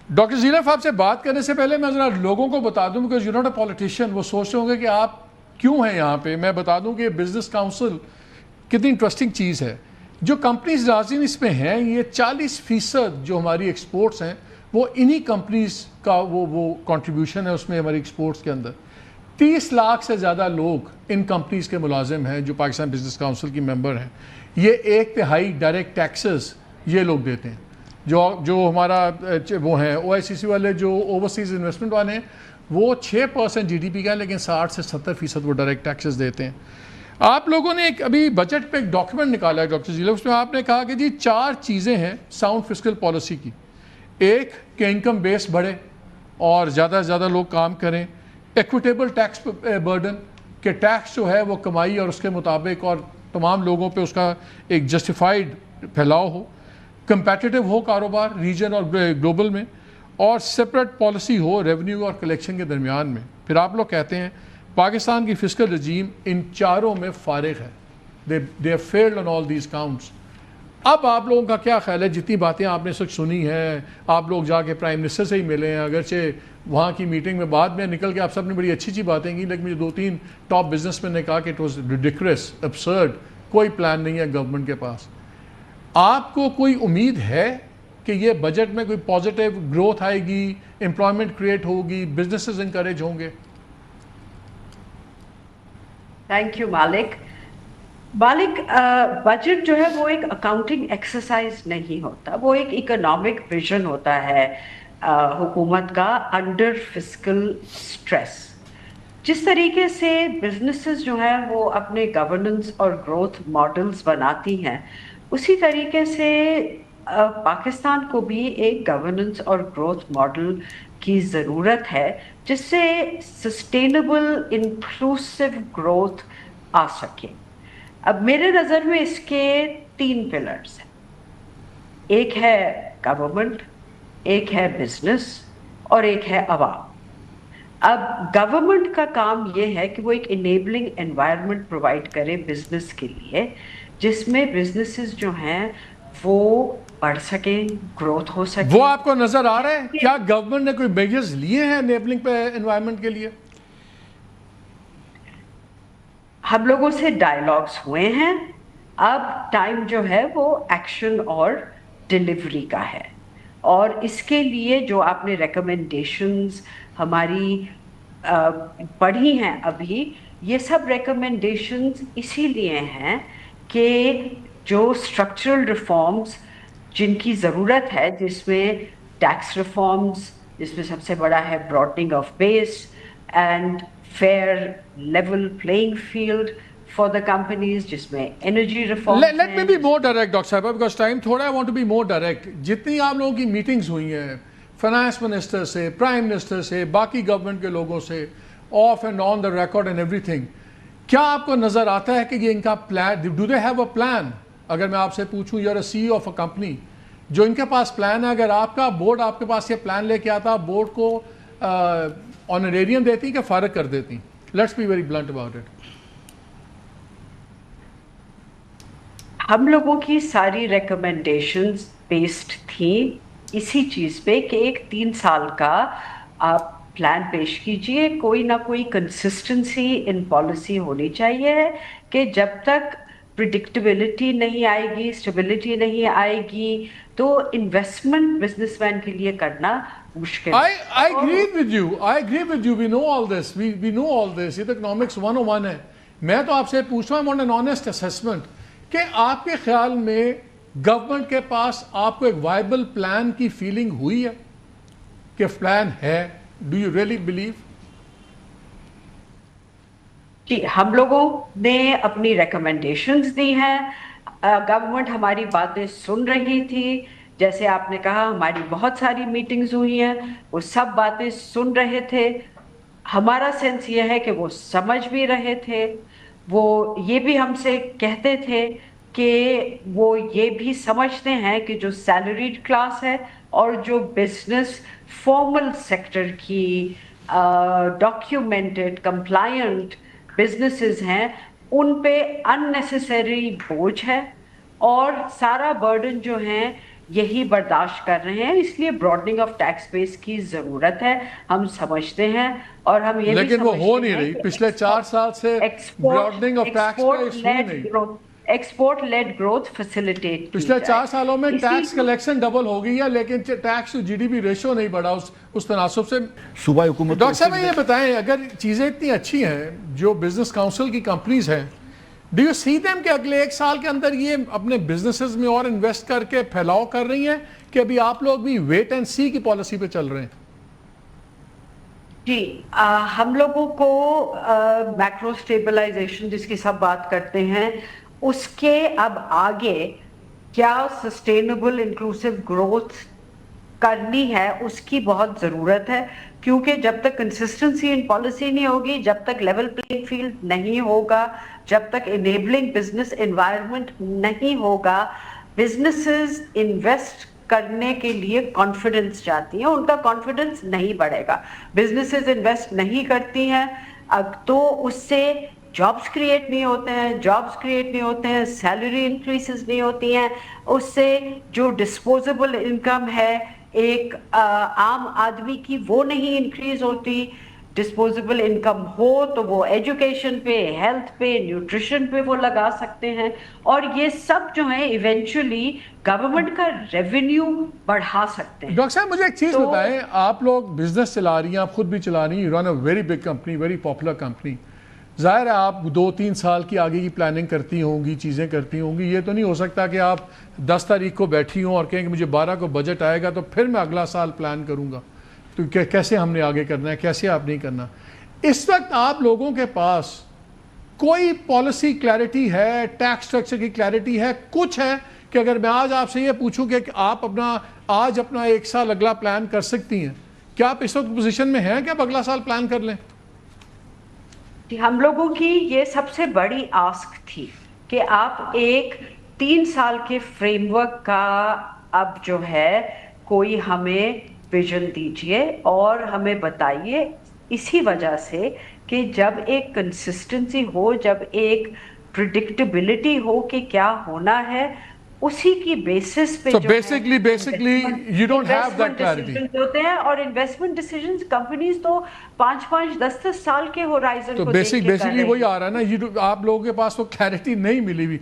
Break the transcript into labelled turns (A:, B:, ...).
A: Doctor زیرف آپ سے بات کرنے سے پہلے میں ذرا لوگوں کو بتا دوں because you not a politician, وہ سوچتے ہوں گے کہ آپ کیوں ہیں یہاں پہ. میں بتا دوں کہ بزنس کاؤنسل کتنی انٹرسٹنگ چیز ہے. جو کمپنیز ناظرین اس میں ہیں، یہ 40% جو ہماری ایکسپورٹس ہیں وہ انہی کمپنیز کا وہ کنٹریبیوشن ہے اس میں ہماری ایکسپورٹس کے اندر. 30 لاکھ سے زیادہ لوگ ان کمپنیز کے ملازم ہیں جو پاکستان بزنس کاؤنسل کی ممبر ہیں. یہ 1/3 ڈائریکٹ ٹیکسز یہ لوگ دیتے ہیں. جو ہمارا وہ ہیں او آئی سی سی والے جو اوورسیز انویسٹمنٹ والے ہیں وہ 6% جی ڈی پی کا ہے، لیکن 60 سے 70% وہ ڈائریکٹ ٹیکسز دیتے ہیں. آپ لوگوں نے ایک ابھی بجٹ پہ ایک ڈاکیومنٹ نکالا ہے ڈاکٹر ضیاء، اس میں آپ نے کہا کہ جی 4 چیزیں ہیں ساؤنڈ فسکل پالیسی کی. ایک کہ انکم بیس بڑھے اور زیادہ سے زیادہ لوگ کام کریں. ایکویٹیبل ٹیکس برڈن کہ ٹیکس جو ہے وہ کمائی اور اس کے مطابق اور تمام لوگوں پہ اس کا ایک جسٹیفائڈ پھیلاؤ ہو. کمپیٹیٹو ہو کاروبار ریجن اور گلوبل میں، اور سپریٹ پالیسی ہو ریونیو اور کلیکشن کے درمیان میں. پھر آپ لوگ کہتے ہیں پاکستان کی فسکل رجیم ان چاروں میں فارغ ہے. they have failed on all these counts. اب آپ لوگوں کا کیا خیال ہے؟ جتنی باتیں آپ نے سچ سنی ہیں، آپ لوگ جا کے پرائم منسٹر سے ہی ملے ہیں، اگرچہ وہاں کی میٹنگ میں بعد میں نکل کے آپ سب نے بڑی اچھی باتیں کی، لیکن مجھے 2-3 ٹاپ بزنس مین نے کہا کہ اٹ واز ریڈیکولس، ابسرڈ، کوئی پلان نہیں ہے گورنمنٹ کے پاس. آپ کو کوئی امید ہے کہ یہ بجٹ میں کوئی پازیٹیو گروتھ آئے گی، امپلائمنٹ کریٹ ہوگی، بزنسز انکریج ہوں گے؟
B: Thank you Malik. بجٹ جو ہے وہ ایک اکاؤنٹنگ ایکسرسائز نہیں ہوتا، وہ ایک اکنامک ویژن ہوتا ہے حکومت کا انڈر فسکل اسٹریس. جس طریقے سے بزنسز جو ہیں وہ اپنے گورننس اور گروتھ ماڈلز بناتی ہیں، اسی طریقے سے پاکستان کو بھی ایک گورننس اور گروتھ ماڈل کی ضرورت ہے جس سے سسٹینیبل انکلوسیو گروتھ آ سکے. اب میرے نظر میں اس کے 3 پلرز ہیں. ایک ہے گورنمنٹ، ایک ہے بزنس اور ایک ہے عوام. اب گورنمنٹ کا کام یہ ہے کہ وہ ایک انیبلنگ انوائرمنٹ پرووائڈ کرے بزنس کے لیے، جس میں بزنسز جو ہیں وہ بڑھ سکیں، گروتھ ہو سکے.
A: وہ آپ کو نظر آ رہا ہے؟ کیا گورنمنٹ نے کوئی میجرز لیے ہیں انیبلنگ پہ انوائرمنٹ کے لیے؟
B: ہم لوگوں سے ڈائیلاگز ہوئے ہیں. اب ٹائم جو ہے وہ ایکشن اور ڈیلیوری کا ہے، اور اس کے لیے جو آپ نے ریکمنڈیشنز ہماری پڑھی ہیں ابھی، یہ سب ریکمنڈیشنز اسی لیے ہیں کہ جو اسٹرکچرل ریفارمز جن کی ضرورت ہے، جس میں ٹیکس ریفارمز، جس میں سب سے بڑا ہے broadening of base and fair level playing field for the companies, جس میں energy reform.
A: Let me be more direct doctor صاحبہ بیکاز ٹائم تھوڑا ہے. I want to be more direct. جتنی آپ لوگوں کی میٹنگز ہوئی ہیں فائنانس منسٹر سے، پرائم منسٹر سے، باقی گورنمنٹ کے لوگوں سے، off and on the record and ایوری تھنگ، کیا آپ کو نظر آتا ہے کہ یہ ان کا plan, do they have a plan? اگر میں آپ سے پوچھوں you are a C E O of a company, جو ان کے پاس پلان ہے، اگر آپ کا بورڈ آپ کے پاس یہ پلان لے کے آتا، بورڈ کو آنریریم دیتی کہ فارغ کر دیتی؟ Let's be very blunt about it.
B: ہم لوگوں کی ساری ریکمنڈیشنز بیسڈ تھیں اسی چیز پہ کہ ایک 3 سال کا آپ پلان پیش کیجئے. کوئی نہ کوئی کنسسٹنسی ان پالیسی ہونی چاہیے کہ جب تک پریڈکٹیبلٹی نہیں آئے گی، اسٹیبلٹی نہیں آئے گی، تو انویسٹمنٹ بزنس مین کے لیے کرنا مشکل.
A: I agree with you. I agree with you. We know all this. We know all this. یہ تو economics 101 ہے. میں تو آپ سے پوچھتا ہوں an honest assessment کہ آپ کے خیال میں گورنمنٹ کے پاس آپ کو ایک وائبل پلان کی فیلنگ ہوئی ہے کہ پلان ہے؟ Do you really believe?
B: جی، ہم لوگوں نے اپنی ریکمنڈیشنز دی ہیں. گورنمنٹ ہماری باتیں سن رہی تھی. جیسے آپ نے کہا ہماری بہت ساری میٹنگز ہوئی ہیں، وہ سب باتیں سن رہے تھے. ہمارا سینس یہ ہے کہ وہ سمجھ بھی رہے تھے. وہ یہ بھی ہم سے کہتے تھے کہ وہ یہ بھی سمجھتے ہیں کہ جو سیلریڈ کلاس ہے اور جو بزنس فارمل سیکٹر کی ڈاکیومنٹڈ کمپلائنٹ بزنسز ہیں، ان پہ ان نیسیسری بوجھ ہے، اور سارا برڈن جو ہے یہی برداشت کر رہے ہیں. اس لیے براڈنگ آف ٹیکس بیس کی ضرورت ہے, ہم سمجھتے ہیں. اور ہم یہ بھی
A: لیکن وہ ہو نہیں
B: سمجھتے ہیں
A: رہی.
B: کہ
A: پچھلے 4 سال سے براڈنگ آف ٹیکس بیس ہوئی نہیں.
B: ایکسپورٹ لیڈ گروتھ فیسیلیٹیٹ کی
A: پچھلے 4 سالوں میں
B: اسی
A: ٹیکس کلیکشن ڈبل ہو گئی ہے, لیکن tax to G D P ratio نہیں بڑھا اس تناسب سے.
C: صوبائی حکومت
A: ڈاکٹر صاحب یہ بتائیں, اگر چیزیں اتنی اچھی ہیں جو بزنس کاؤنسل کی کمپنیز ہیں, ڈو یو سی دیم کہ اگلے 1 سال کے اندر یہ اپنے بزنسز میں اور انویسٹ کر کے پھیلاؤ کر رہی ہیں, کہ ابھی آپ لوگ بھی ویٹ اینڈ سی کی پالیسی پہ چل رہے ہیں؟
B: جی, ہم لوگوں کو میکرو اسٹیبلائزیشن جس کی سب بات کرتے ہیں, اس کے اب آگے کیا سسٹینیبل انکلوسیو گروتھ کرنی ہے اس کی بہت ضرورت ہے. کیونکہ جب تک کنسسٹنسی ان پالیسی نہیں ہوگی, جب تک لیول پلینگ فیلڈ نہیں ہوگا, جب تک انیبلنگ بزنس انوائرمنٹ نہیں ہوگا, بزنسز انویسٹ کرنے کے لیے کانفیڈنس چاہتی ہیں, ان کا کانفیڈنس نہیں بڑھے گا. بزنسز انویسٹ نہیں کرتی ہیں تو اس سے جابس کریٹ نہیں ہوتے ہیں, سیلری انکریسز نہیں ہوتی ہیں, اس سے جو ڈسپوزیبل انکم ہے ایک عام آدمی کی وہ نہیں انکریز ہوتی. ڈسپوزیبل انکم ہو تو وہ ایجوکیشن پہ, ہیلتھ پہ, نیوٹریشن پہ وہ لگا سکتے ہیں, اور یہ سب جو ہیں ایونچولی گورنمنٹ کا ریونیو بڑھا سکتے ہیں.
A: ڈاکٹر صاحب مجھے ایک چیز بتائیں, آپ لوگ بزنس چلا رہی ہیں, آپ خود بھی چلا رہی ہیں, you run a very big company, very popular company. ظاہر ہے آپ 2-3 سال کی آگے کی پلاننگ کرتی ہوں گی, چیزیں کرتی ہوں گی. یہ تو نہیں ہو سکتا کہ آپ 10 تاریخ کو بیٹھی ہوں اور کہیں کہ مجھے 12 کو بجٹ آئے گا تو پھر میں اگلا سال پلان کروں گا. تو کیسے ہم نے آگے کرنا ہے, کیسے آپ نہیں کرنا. اس وقت آپ لوگوں کے پاس کوئی پالیسی کلیئرٹی ہے, ٹیکس سٹرکچر کی کلیئرٹی ہے, کچھ ہے کہ اگر میں آج آپ سے یہ پوچھوں کہ آپ آج اپنا 1 سال اگلا پلان کر سکتی ہیں, کیا آپ اس وقت پوزیشن میں ہیں کہ آپ اگلا سال پلان کر لیں؟
B: ہم لوگوں کی یہ سب سے بڑی آسک تھی کہ آپ ایک 3 سال کے فریم ورک کا اب جو ہے کوئی ہمیں ویژن دیجئے اور ہمیں بتائیے, اسی وجہ سے کہ جب ایک کنسسٹنسی ہو, جب ایک پریڈکٹیبلٹی ہو کہ کیا ہونا ہے, اسی کی بیسس پہ
A: So basically you don't have that clarity.
B: ہوتے ہیں. اور انویسٹمنٹ ڈیسیژنز کمپنیز تو 5-5, 10-10 سال کے ہورائزن
A: تو
B: کو دیکھ کے کر
A: بیسکلی
B: رہی
A: وہی آ رہا ہے نا, آپ لوگوں کے پاس تو کلیئرٹی نہیں ملی ہوئی.